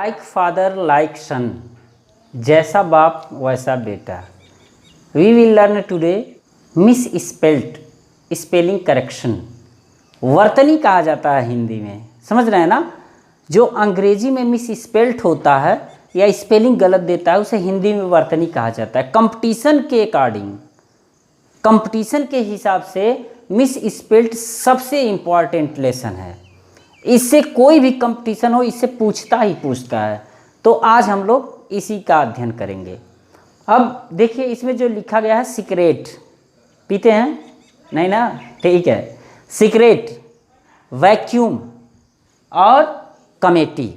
Like father like सन, जैसा बाप वैसा बेटा। We will learn today misspelt, spelling correction. वर्तनी कहा जाता है हिंदी में, समझ रहे हैं ना। जो अंग्रेजी में मिस स्पेल्ट होता है या स्पेलिंग गलत देता है उसे हिंदी में वर्तनी कहा जाता है। कंपटीशन के अकॉर्डिंग, कंपटीशन के हिसाब से मिस स्पेल्ट सबसे इम्पॉर्टेंट लेसन है। इससे कोई भी कंपटीशन हो इससे पूछता ही पूछता है। तो आज हम लोग इसी का अध्ययन करेंगे। अब देखिए इसमें जो लिखा गया है सिगरेट, पीते हैं नहीं ना, ठीक है। सिगरेट, वैक्यूम और कमेटी।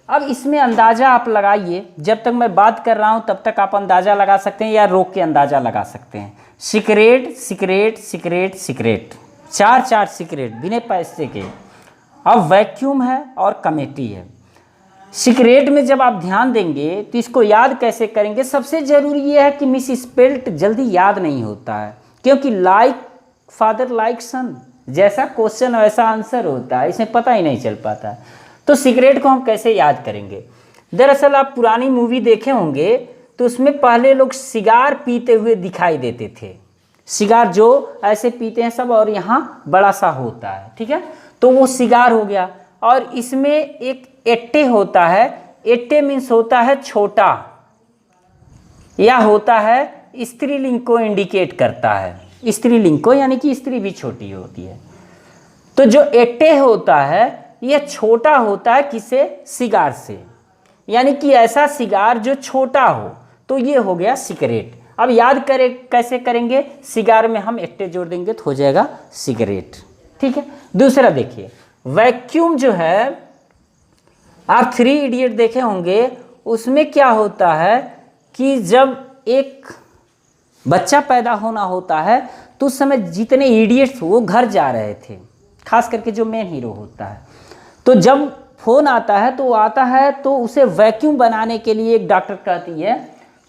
अब इसमें अंदाज़ा आप लगाइए, जब तक मैं बात कर रहा हूँ तब तक आप अंदाज़ा लगा सकते हैं या रोक के अंदाज़ा लगा सकते हैं। सिगरेट सिगरेट सिगरेट सिगरेट, चार चार सिगरेट बिना पैसे के। अब वैक्यूम है और कमेटी है। सिगरेट में जब आप ध्यान देंगे तो इसको याद कैसे करेंगे। सबसे ज़रूरी ये है कि मिस स्पेल्ट जल्दी याद नहीं होता है, क्योंकि लाइक फादर लाइक सन, जैसा क्वेश्चन वैसा आंसर होता है, इसमें पता ही नहीं चल पाता है। तो सिगरेट को हम कैसे याद करेंगे। दरअसल आप पुरानी मूवी देखे होंगे तो उसमें पहले लोग सिगार पीते हुए दिखाई देते थे। सिगार जो ऐसे पीते हैं सब, और यहाँ बड़ा सा होता है, ठीक है। तो वो सिगार हो गया। और इसमें एक एट्टे होता है। एट्टे मीन्स होता है छोटा, या होता है स्त्रीलिंग को इंडिकेट करता है। स्त्रीलिंग को, यानी कि स्त्री भी छोटी होती है। तो जो एट्टे होता है यह छोटा होता है किसे, सिगार से, यानी कि ऐसा सिगार जो छोटा हो, तो ये हो गया सिगरेट। अब याद करें कैसे करेंगे, सिगार में हम एट्टे जोड़ देंगे तो हो जाएगा सिगरेट, ठीक है। दूसरा देखिए वैक्यूम जो है, आप 3 इडियट देखे होंगे, उसमें क्या होता है कि जब एक बच्चा पैदा होना होता है तो उस समय जितने इडियट्स वो घर जा रहे थे, खास करके जो मेन हीरो होता है। तो जब फोन आता है तो वो आता है तो उसे वैक्यूम बनाने के लिए एक डॉक्टर कहती है।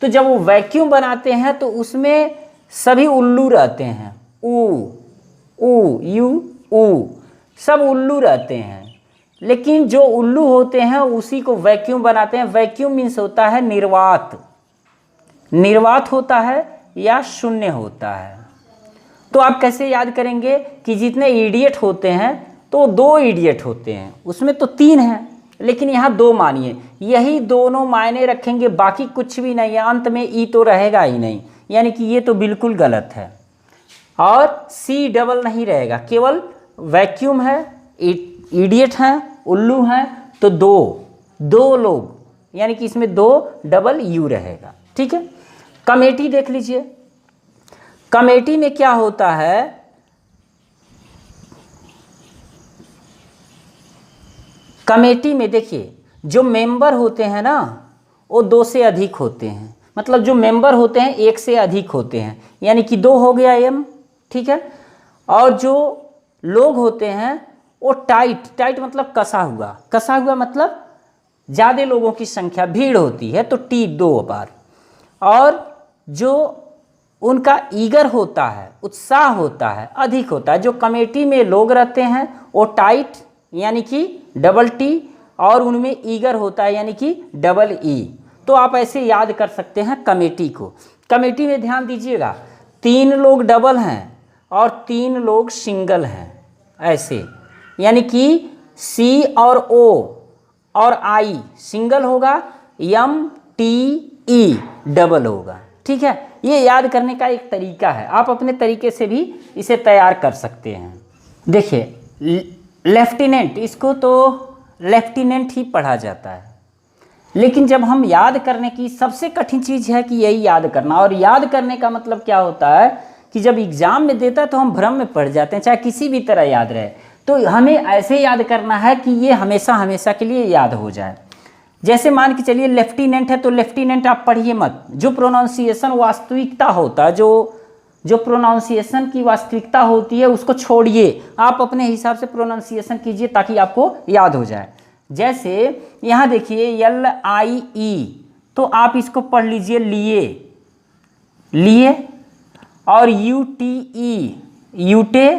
तो जब वो वैक्यूम बनाते हैं तो उसमें सभी उल्लू रहते हैं, ऊ यू ऊ, सब उल्लू रहते हैं। लेकिन जो उल्लू होते हैं उसी को वैक्यूम बनाते हैं। वैक्यूम मीन्स होता है निर्वात, निर्वात होता है या शून्य होता है। तो आप कैसे याद करेंगे कि जितने इडियट होते हैं तो 2 इडियट होते हैं, उसमें तो 3 हैं, लेकिन यहाँ 2 मानिए, यही दोनों मायने रखेंगे, बाकी कुछ भी नहीं है। अंत में ई तो रहेगा ही नहीं, यानी कि ये तो बिल्कुल गलत है। और सी डबल नहीं रहेगा, केवल वैक्यूम है, इडियट हैं, उल्लू हैं, तो 2 लोग, यानी कि इसमें 2 डबल यू रहेगा, ठीक है। कमेटी देख लीजिए। कमेटी में क्या होता है, कमेटी में देखिए जो मेंबर होते हैं ना वो 2 से अधिक होते हैं। मतलब जो मेंबर होते हैं 1 से अधिक होते हैं, यानी कि 2 हो गया एम, ठीक है। और जो लोग होते हैं वो टाइट मतलब कसा हुआ मतलब ज़्यादा लोगों की संख्या, भीड़ होती है तो टी 2 बार। और जो उनका ईगर होता है, उत्साह होता है, अधिक होता है। जो कमेटी में लोग रहते हैं वो टाइट यानी कि डबल टी, और उनमें ईगर होता है यानी कि डबल ई। तो आप ऐसे याद कर सकते हैं कमेटी को। कमेटी में ध्यान दीजिएगा, 3 लोग डबल हैं और 3 लोग सिंगल हैं, ऐसे, यानी कि सी और ओ और आई सिंगल होगा, एम टी ई डबल होगा, ठीक है। ये याद करने का एक तरीका है, आप अपने तरीके से भी इसे तैयार कर सकते हैं। देखिए लेफ्टिनेंट, इसको तो लेफ्टिनेंट ही पढ़ा जाता है, लेकिन जब हम याद करने की, सबसे कठिन चीज़ है कि यही याद करना। और याद करने का मतलब क्या होता है कि जब एग्ज़ाम में देता है तो हम भ्रम में पड़ जाते हैं, चाहे किसी भी तरह याद रहे। तो हमें ऐसे याद करना है कि ये हमेशा हमेशा के लिए याद हो जाए। जैसे मान के चलिए लेफ्टिनेंट है तो लेफ्टिनेंट आप पढ़िए मत, जो प्रोनाउंसिएशन वास्तविकता होता है, जो प्रोनाउंसिएशन की वास्तविकता होती है उसको छोड़िए, आप अपने हिसाब से प्रोनाउंसिएशन कीजिए ताकि आपको याद हो जाए। जैसे यहाँ देखिए LIE, तो आप इसको पढ़ लीजिए लिए, और UTE यूटे,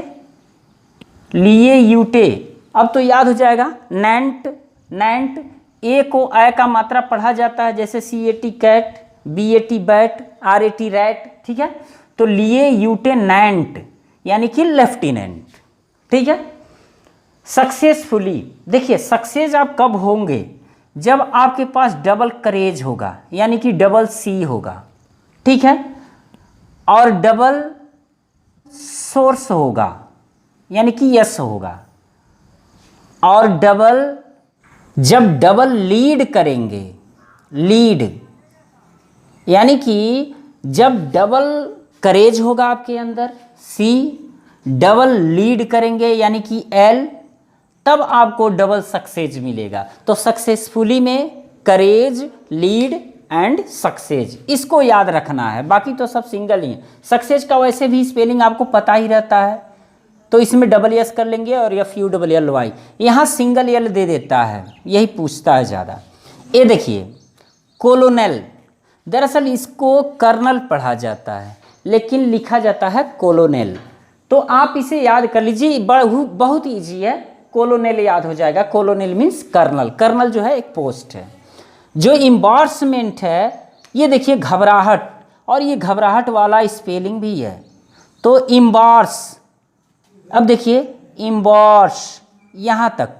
लिए यूटे, अब तो याद हो जाएगा। नैंट ए को अ का मात्रा पढ़ा जाता है, जैसे CAT cat, BAT bat, RAT rat, ठीक है। तो लिए यूटेनेंट यानी कि लेफ्टिनेंट, ठीक है। सक्सेसफुली, देखिए सक्सेस आप कब होंगे, जब आपके पास डबल करेज होगा यानी कि डबल C होगा, ठीक है, और डबल सोर्स होगा यानी कि यस होगा, और जब डबल लीड करेंगे, लीड यानी कि जब डबल करेज होगा आपके अंदर C, डबल लीड करेंगे यानी कि L, तब आपको डबल सक्सेस मिलेगा। तो सक्सेसफुली में करेज, लीड एंड सक्सेस, इसको याद रखना है, बाकी तो सब सिंगल ही है। सक्सेस का वैसे भी स्पेलिंग आपको पता ही रहता है, तो इसमें डबल एस कर लेंगे और FULLY, यहाँ सिंगल एल दे देता है, यही पूछता है ज़्यादा। ये देखिए कोलोनेल, दरअसल इसको कर्नल पढ़ा जाता है लेकिन लिखा जाता है कोलोनेल, तो आप इसे याद कर लीजिए, बहुत ईजी है, कोलोनेल याद हो जाएगा। कोलोनेल मीन्स कर्नल, कर्नल जो है एक पोस्ट है। जो इम्बार्समेंट है, ये देखिए घबराहट, और ये घबराहट वाला स्पेलिंग भी है, तो इम्बार्स, अब देखिए इम्बार्स, यहाँ तक,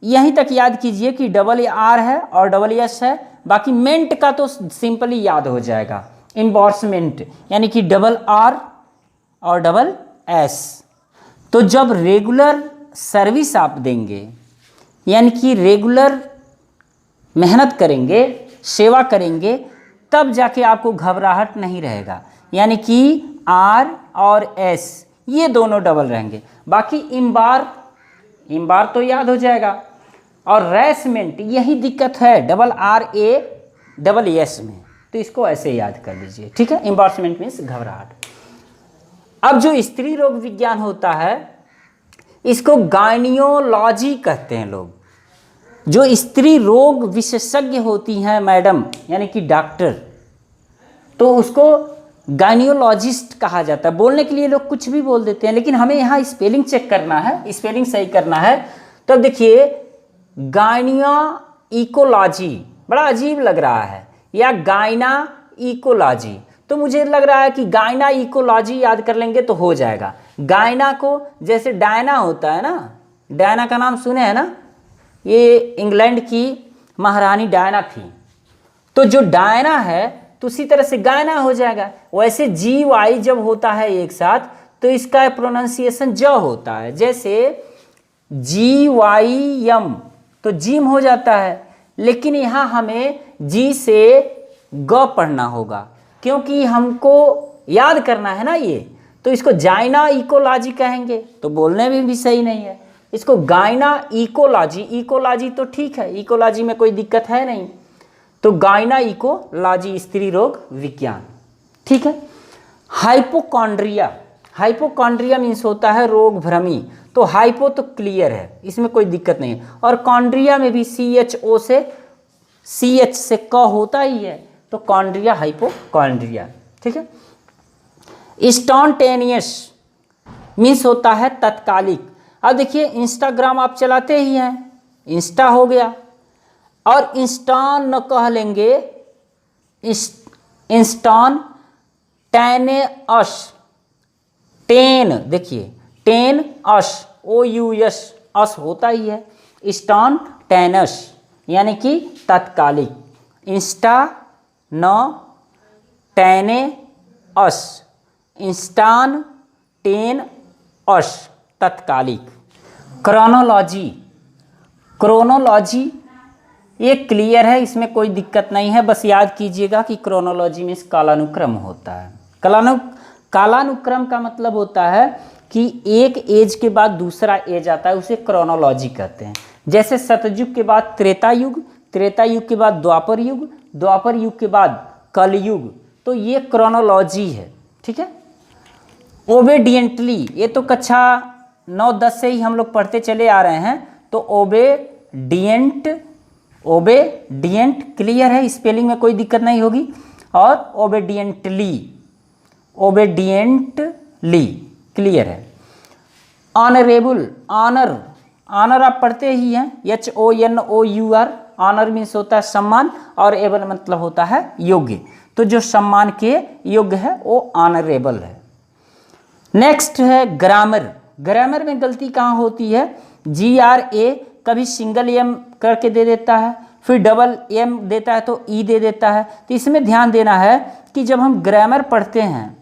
यहीं तक याद कीजिए कि डबल आर है और डबल एस है, बाकी मेंट का तो सिंपली याद हो जाएगा। इम्बार्समेंट यानी कि डबल आर और डबल एस। तो जब रेगुलर सर्विस आप देंगे यानी कि रेगुलर मेहनत करेंगे, सेवा करेंगे, तब जाके आपको घबराहट नहीं रहेगा, यानी कि आर और एस ये दोनों डबल रहेंगे। बाकी इम्बार तो याद हो जाएगा, और रेसमेंट यही दिक्कत है double R A double S में, तो इसको ऐसे याद कर लीजिए, ठीक है। इम्बार्समेंट मीन्स घबराहट। अब जो स्त्री रोग विज्ञान होता है, इसको गायनियोलॉजी कहते हैं लोग। जो स्त्री रोग विशेषज्ञ होती हैं मैडम यानी कि डॉक्टर, तो उसको गायनियोलॉजिस्ट कहा जाता है। बोलने के लिए लोग कुछ भी बोल देते हैं, लेकिन हमें यहाँ स्पेलिंग चेक करना है, स्पेलिंग सही करना है। तो देखिए गायनिया इकोलॉजी, बड़ा अजीब लग रहा है, या गायना इकोलॉजी, तो मुझे लग रहा है कि गायना इकोलॉजी याद कर लेंगे तो हो जाएगा। गायना को जैसे डायना होता है ना, डायना का नाम सुने हैं ना, ये इंग्लैंड की महारानी डायना थी, तो जो डायना है तो उसी तरह से गायना हो जाएगा। वैसे GY जब होता है एक साथ तो इसका प्रोनाउंसिएशन ज होता है, जैसे GYM तो जिम हो जाता है, लेकिन यहाँ हमें जी से ग पढ़ना होगा क्योंकि हमको याद करना है ना ये, तो इसको जाइना इकोलॉजी कहेंगे तो बोलने में भी सही नहीं है। इसको गायना इकोलॉजी, इकोलॉजी तो ठीक है, इकोलॉजी में कोई दिक्कत है नहीं, तो गायना इकोलॉजी स्त्री रोग विज्ञान, ठीक है। हाइपोकॉन्ड्रिया, हाइपोकॉन्ड्रिया मीन्स होता है रोग भ्रमी, तो हाइपो तो क्लियर है, इसमें कोई दिक्कत नहीं है, और कॉन्ड्रिया में भी CHO से CH से क होता ही है, तो कॉन्ड्रिया हाइपोकॉन्ड्रिया, ठीक है। स्पॉन्टेनियस मीन्स होता है तत्कालिक। अब देखिए इंस्टाग्राम आप चलाते ही हैं, इंस्टा हो गया, और इंस्टान न कह लेंगे, इंस्टान टेनेअस, टेन, देखिए टेन अस, OUS अस होता ही है, इंस्टान टेनस यानी कि तत्कालिक, इंस्टा न टेने अस, इंस्टान टेन अस तत्कालिक। क्रोनोलॉजी, क्रोनोलॉजी ये क्लियर है, इसमें कोई दिक्कत नहीं है, बस याद कीजिएगा कि क्रोनोलॉजी में कालानुक्रम होता है। कालानुक्रम का मतलब होता है कि एक एज के बाद दूसरा एज आता है, उसे क्रोनोलॉजी कहते हैं। जैसे सतयुग के बाद त्रेता युग, त्रेता युग के बाद द्वापर युग, द्वापर युग के बाद कलयुग, तो ये क्रोनोलॉजी है, ठीक है। ओबेडिएंटली, ये तो कक्षा 9-10 से ही हम लोग पढ़ते चले आ रहे हैं, तो ओबेडिएंट क्लियर है, स्पेलिंग में कोई दिक्कत नहीं होगी, और ओबेडिएंटली क्लियर है। ऑनरेबल, ऑनर, ऑनर आप पढ़ते ही हैं, HONOUR, ऑनर मीन्स होता है सम्मान, और एबल मतलब होता है योग्य। तो जो सम्मान के योग्य है वो ऑनरेबल है। नेक्स्ट है ग्रामर। ग्रामर में गलती कहाँ होती है, GRA कभी सिंगल एम करके दे देता है, फिर डबल एम देता है तो ई दे देता है। तो इसमें ध्यान देना है कि जब हम ग्रामर पढ़ते हैं,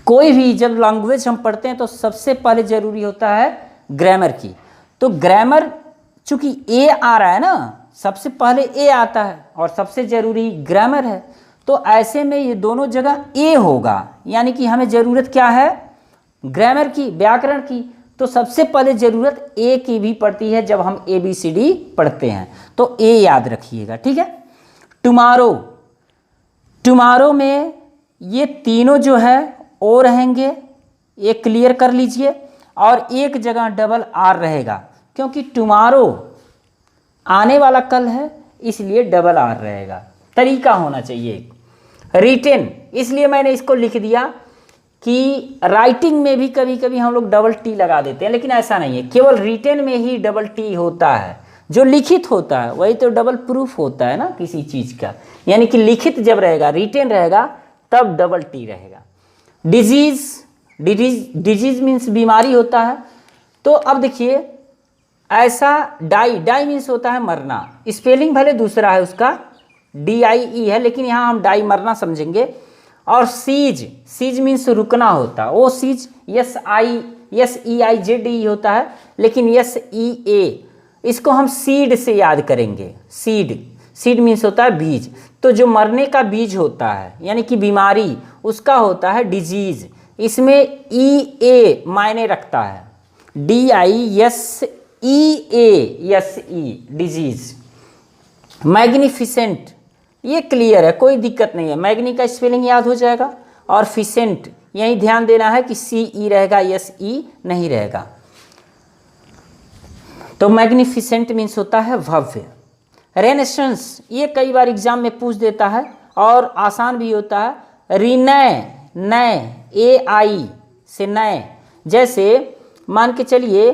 कोई भी जब लैंग्वेज हम पढ़ते हैं तो सबसे पहले ज़रूरी होता है ग्रामर की। तो ग्रामर चूँकि ए आ रहा है ना, सबसे पहले ए आता है और सबसे ज़रूरी ग्रामर है, तो ऐसे में ये दोनों जगह ए होगा, यानी कि हमें ज़रूरत क्या है, ग्रामर की, व्याकरण की। तो सबसे पहले ज़रूरत ए की भी पड़ती है जब हम ABCD पढ़ते हैं, तो ए याद रखिएगा, ठीक है। टुमारो, टुमारो में ये तीनों जो है ओ रहेंगे, ये क्लियर कर लीजिए, और एक जगह डबल आर रहेगा, क्योंकि टुमारो आने वाला कल है इसलिए डबल आर रहेगा। तरीका होना चाहिए रिटेन, इसलिए मैंने इसको लिख दिया कि राइटिंग में भी कभी कभी हम लोग डबल टी लगा देते हैं, लेकिन ऐसा नहीं है, केवल रिटेन में ही डबल टी होता है। जो लिखित होता है वही तो डबल प्रूफ होता है ना किसी चीज़ का, यानी कि लिखित जब रहेगा, रिटेन रहेगा, तब डबल टी रहेगा। डिजीज़, डिजीज़ मीन्स बीमारी होता है। तो अब देखिए ऐसा डाई, डाई मीन्स होता है मरना, स्पेलिंग भले दूसरा है उसका, DIE है, लेकिन यहाँ हम डाई मरना समझेंगे। और सीज, सीज मीन्स रुकना होता है, वो सीज SEIZE होता है, लेकिन SEA इसको हम सीड से याद करेंगे। सीड, सीड मीन्स होता है बीज, तो जो मरने का बीज होता है यानी कि बीमारी, उसका होता है डिजीज। इसमें EA मायने रखता है, DISEASE डिजीज। मैग्निफिसेंट, ये क्लियर है, कोई दिक्कत नहीं है, मैग्नी का स्पेलिंग याद हो जाएगा, और फिसेंट यही ध्यान देना है कि CE रहेगा, SE नहीं रहेगा। तो मैग्निफिसेंट मीन्स होता है भव्य। रेनेसेंस, ये कई बार एग्जाम में पूछ देता है और आसान भी होता है। रिनय, नए, AI से नए, जैसे मान के चलिए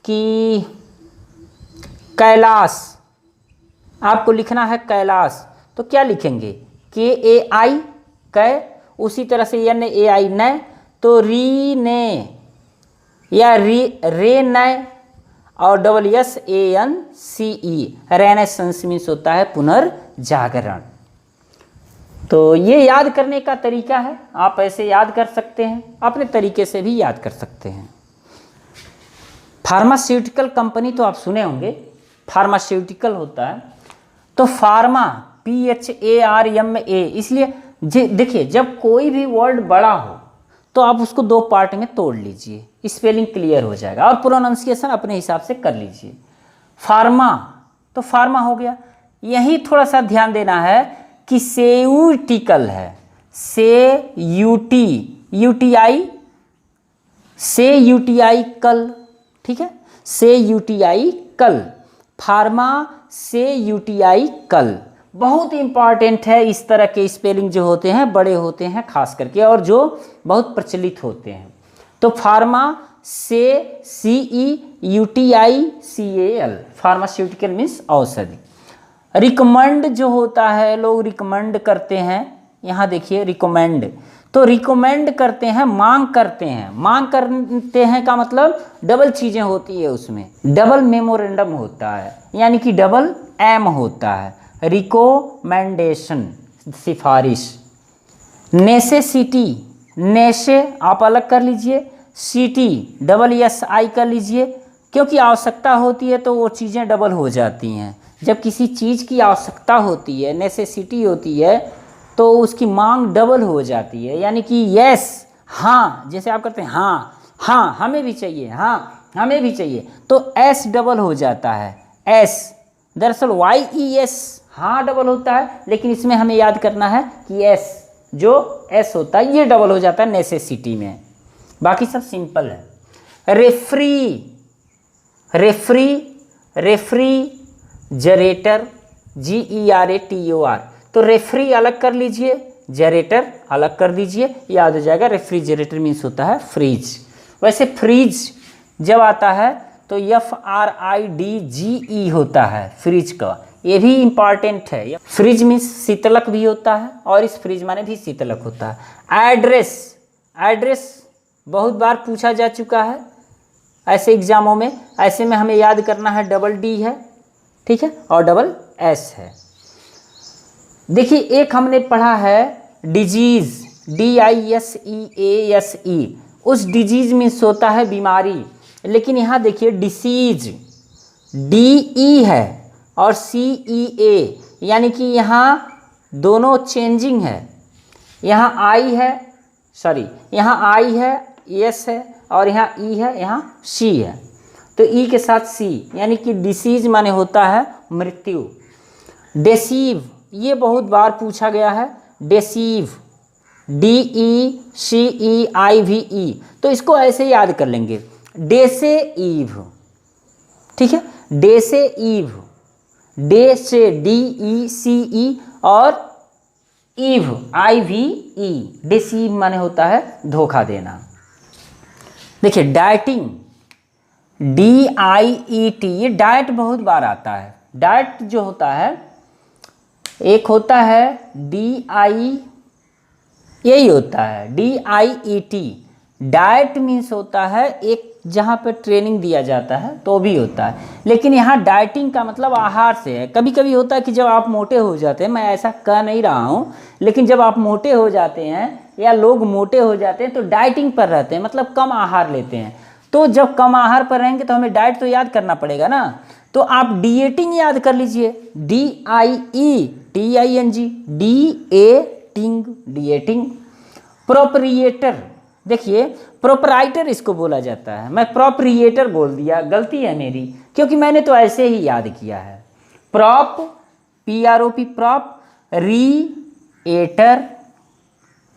कि कैलाश, आपको लिखना है कैलाश, तो क्या लिखेंगे, KAI कै, उसी तरह से NAI नय, तो री ने या रे नय, और SSANCE रेनेसेंस मीन्स होता है पुनर्जागरण। तो ये याद करने का तरीका है, आप ऐसे याद कर सकते हैं, अपने तरीके से भी याद कर सकते हैं। फार्मास्यूटिकल कंपनी तो आप सुने होंगे, फार्मास्यूटिकल होता है, तो फार्मा PHARMA, इसलिए देखिए जब कोई भी वर्ड बड़ा हो तो आप उसको दो पार्ट में तोड़ लीजिए, स्पेलिंग क्लियर हो जाएगा, और प्रोनाउंसिएशन अपने हिसाब से कर लीजिए। फार्मा, तो फार्मा हो गया। यही थोड़ा सा ध्यान देना है कि सेयूटिकल है, UTI कल, ठीक है, UTI कल, फार्मा UTI कल, बहुत इंपॉर्टेंट है। इस तरह के स्पेलिंग जो होते हैं बड़े होते हैं खास करके, और जो बहुत प्रचलित होते हैं। तो फार्मा CEUTICAL, फार्मास्यूटिकल मीन्स औषधि। रिकमेंड जो होता है, लोग रिकमेंड करते हैं, यहाँ देखिए रिकमेंड, तो रिकमेंड करते हैं, मांग करते हैं, मांग करते हैं का मतलब डबल चीज़ें होती है उसमें, डबल मेमोरेंडम होता है, यानी कि डबल एम होता है। रिकोमेंडेशन सिफारिश। नेसेसिटी, नेशे आप अलग कर लीजिए, सिटी SSI कर लीजिए, क्योंकि आवश्यकता होती है तो वो चीज़ें डबल हो जाती हैं। जब किसी चीज़ की आवश्यकता होती है, नेसेसिटी होती है, तो उसकी मांग डबल हो जाती है, यानी कि यस, हाँ, जैसे आप करते हैं हाँ हाँ हमें भी चाहिए, हाँ हमें भी चाहिए, तो एस डबल हो जाता है, एस। दरअसल YES हाँ डबल होता है, लेकिन इसमें हमें याद करना है कि एस, जो एस होता है ये डबल हो जाता है नेसेसिटी में, बाकी सब सिंपल है। रेफ्री, रेफ्रिजरेटर, GERATOR, तो रेफ्री अलग कर लीजिए, जनरेटर अलग कर दीजिए, याद हो जाएगा। रेफ्रिजरेटर मीन्स होता है फ्रिज। वैसे फ्रिज जब आता है तो FRIDGE होता है फ्रिज का, ये भी इम्पॉर्टेंट है। फ्रिज में शीतलक भी होता है और इस फ्रिज माने भी शीतलक होता है। एड्रेस बहुत बार पूछा जा चुका है ऐसे एग्जामों में, ऐसे में हमें याद करना है D है, ठीक है, और SS है। देखिए एक हमने पढ़ा है डिजीज, DISEASE, उस डिजीज मीन्स होता है बीमारी, लेकिन यहाँ देखिए डिसीज DE है और CEA, यानी कि यहाँ दोनों चेंजिंग है। यहाँ यहाँ I है, S है, और यहाँ E है, यहाँ C है, तो E के साथ C, यानी कि डिसीज माने होता है मृत्यु। डेसीव, ये बहुत बार पूछा गया है, डेसीव DECEIVE, तो इसको ऐसे याद कर लेंगे, डेसे ईव, ठीक है, डेसे ईव, डे से DECE और ईव IVE, डेसीव माने होता है धोखा देना। देखिए डाइटिंग DIET, ये डाइट बहुत बार आता है। डाइट जो होता है, एक होता है यही होता है DIET, डाइट मीन्स होता है एक जहाँ पे ट्रेनिंग दिया जाता है तो भी होता है, लेकिन यहाँ डाइटिंग का मतलब आहार से है। कभी कभी होता है कि जब आप मोटे हो जाते हैं, मैं ऐसा कह नहीं रहा हूँ, लेकिन जब आप मोटे हो जाते हैं या लोग मोटे हो जाते हैं तो डाइटिंग पर रहते हैं, मतलब कम आहार लेते हैं। तो जब कम आहार पर रहेंगे तो हमें डाइट तो याद करना पड़ेगा ना, तो आप डिएटिंग याद कर लीजिए, डिएटिंग। प्रोप्रिएटर, देखिए प्रोपराइटर इसको बोला जाता है, मैं प्रोप्रिएटर बोल दिया, गलती है मेरी, क्योंकि मैंने तो ऐसे ही याद किया है। प्रॉप रीएटर,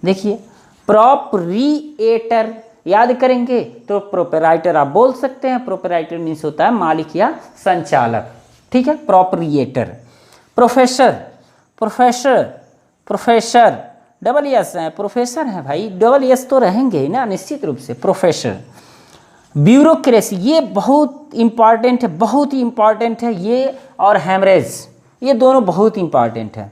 देखिए प्रोप्रिएटर याद करेंगे तो प्रोपराइटर आप बोल सकते हैं। प्रोपराइटर मीन्स होता है मालिक या संचालक, ठीक है, प्रोप्रिएटर। प्रोफेसर डबल एस है, प्रोफेसर है भाई, डबल एस तो रहेंगे ही ना निश्चित रूप से, प्रोफेसर। ब्यूरोक्रेसी, ये बहुत इंपॉर्टेंट है, बहुत ही इंपॉर्टेंट है ये, और हेमरेज, ये दोनों बहुत इंपॉर्टेंट है।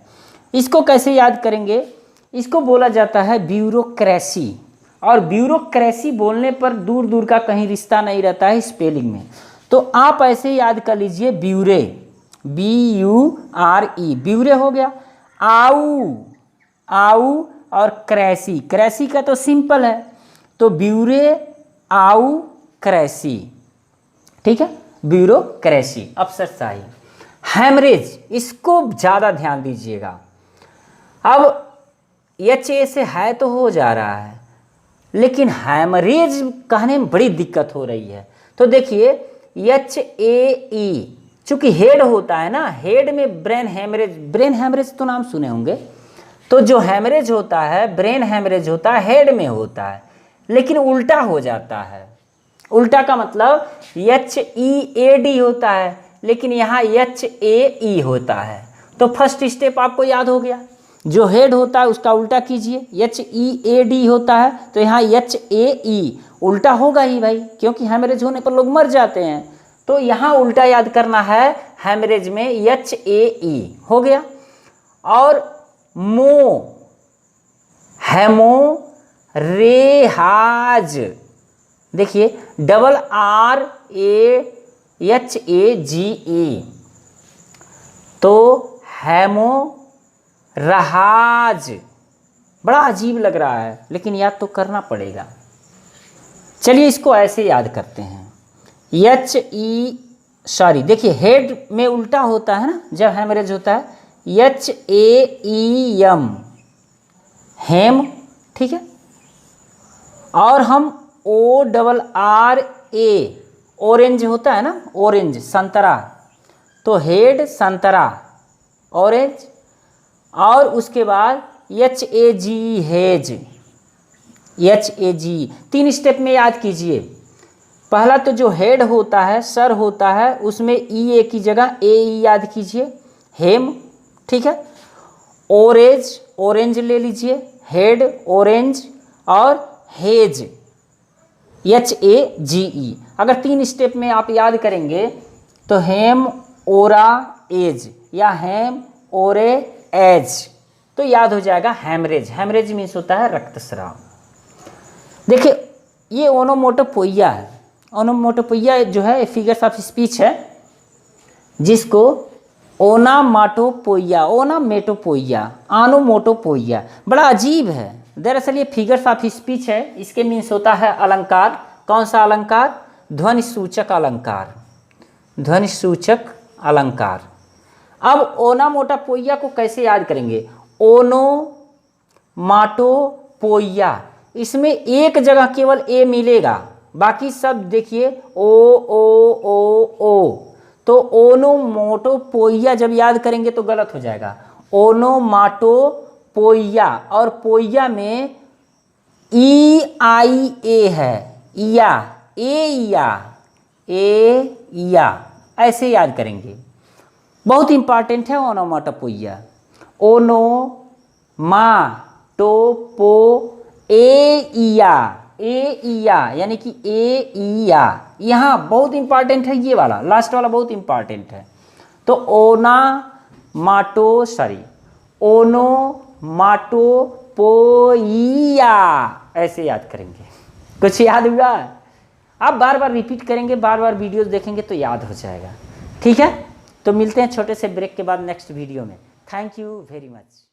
इसको कैसे याद करेंगे, इसको बोला जाता है ब्यूरोक्रेसी, और ब्यूरोक्रेसी बोलने पर दूर दूर का कहीं रिश्ता नहीं रहता है स्पेलिंग में, तो आप ऐसे याद कर लीजिए ब्यूरे, BURE, ब्यूरे हो गया। आऊ और क्रेसी का तो सिंपल है, तो ब्यूरे आऊ क्रेसी, ठीक है, ब्यूरोक्रेसी, अफसरशाही। हेमरेज, इसको ज़्यादा ध्यान दीजिएगा। अब HA से है तो हो जा रहा है, लेकिन हेमरेज कहने में बड़ी दिक्कत हो रही है। तो देखिए HAE, चूंकि हेड होता है ना, हेड में ब्रेन हेमरेज तो नाम सुने होंगे, तो जो हेमरेज होता है, ब्रेन हेमरेज होता है, हेड में होता है, लेकिन उल्टा हो जाता है। उल्टा का मतलब HEAD होता है, लेकिन यहाँ HAE होता है। तो फर्स्ट स्टेप आपको याद हो गया, जो हेड होता है उसका उल्टा कीजिए, HEAD होता है तो यहाँ HAE उल्टा होगा ही भाई, क्योंकि हेमरेज होने पर लोग मर जाते हैं, तो यहाँ उल्टा याद करना है, हेमरेज में HAE हो गया। और हेमोरेहाज, देखिए RAHAGE, तो हेमोराज, बड़ा अजीब लग रहा है लेकिन याद तो करना पड़ेगा। चलिए इसको ऐसे याद करते हैं, देखिए हेड में उल्टा होता है ना जब हेमरेज होता है, HAEM, हेम, ठीक है। और हम ORRA, ऑरेंज होता है ना, ऑरेंज संतरा, तो हेड संतरा, ऑरेंज। और उसके बाद HAGE, हेज, HAGE, 3 स्टेप में याद कीजिए। पहला तो जो हेड होता है, सर होता है, उसमें EA की जगह AE याद कीजिए, हेम, ठीक है। ऑरेंज ले लीजिए, हेड ऑरेंज, और हेज, HAGE। अगर 3 स्टेप में आप याद करेंगे तो हेम ओरा एज या हेम ओरे एज तो याद हो जाएगा हेमरेज। हेमरेज मीन्स होता है रक्तस्राव। देखिए ये ओनोमोटोपोइया है। ओनोमोटोपोइया जो है फिगर्स ऑफ स्पीच है जिसको ओनामाटोपोइया, ओनामेटोपोइया, आनोमोटोपोइया, बड़ा अजीब है। दरअसल ये फिगर्स ऑफ स्पीच है। इसके मीन्स होता है अलंकार। कौन सा अलंकार? ध्वनि सूचक अलंकार। ध्वनि सूचक अलंकार। अब ओनामोटोपोइया को कैसे याद करेंगे? ओनोमाटोपोइया, इसमें एक जगह केवल ए मिलेगा, बाकी सब देखिए ओ। तो ओनोमोटोपोइया जब याद करेंगे तो गलत हो जाएगा। ओनोमाटोपोइया और पोइया में EIA है, इया, ए ऐसे याद करेंगे। बहुत इंपॉर्टेंट है ओनोमाटोपोइया। एइया यानी कि एइया, यहाँ बहुत इंपॉर्टेंट है। ये वाला लास्ट वाला बहुत इंपॉर्टेंट है। तो ओनोमाटोपोइया ऐसे याद करेंगे। कुछ याद हुआ? आप बार बार रिपीट करेंगे, बार बार वीडियोस देखेंगे तो याद हो जाएगा। ठीक है, तो मिलते हैं छोटे से ब्रेक के बाद नेक्स्ट वीडियो में। Thank you very much.